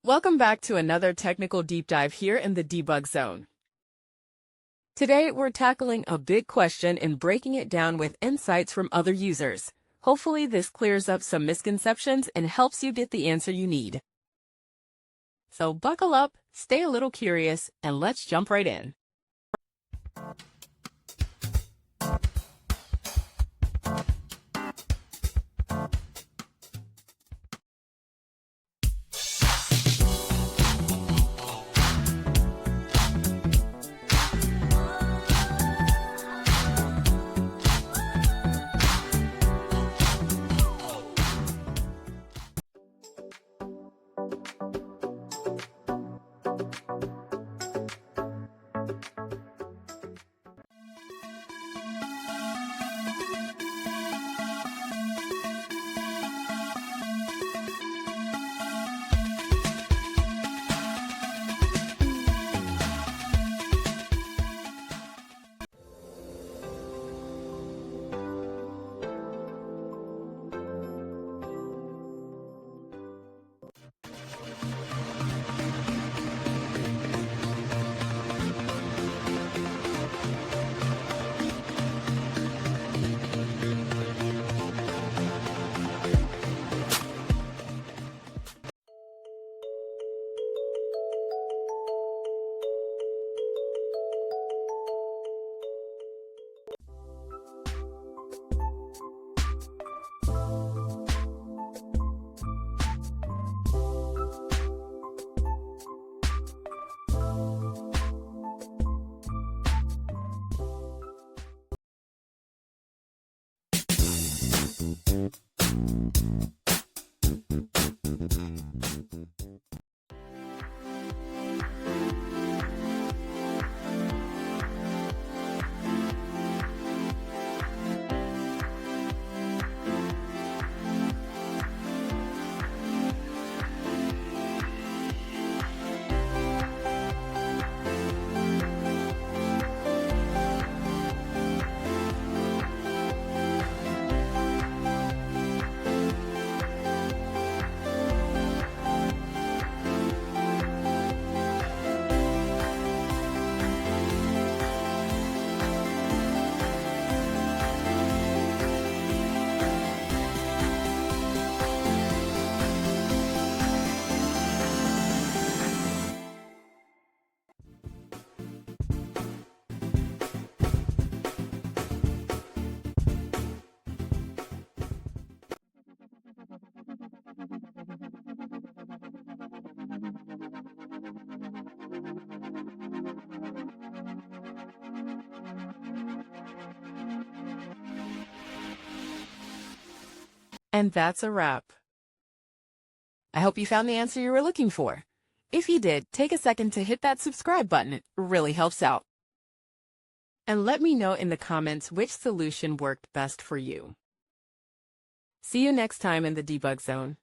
Welcome back to another technical deep dive here in the debug zone. Today, we're tackling a big question and breaking it down with insights from other users. Hopefully, this clears up some misconceptions and helps you get the answer you need. So buckle up, stay a little curious, and let's jump right in. And that's a wrap. I hope you found the answer you were looking for. If you did, take a second to hit that subscribe button. It really helps out. And let me know in the comments which solution worked best for you. See you next time in the debug zone.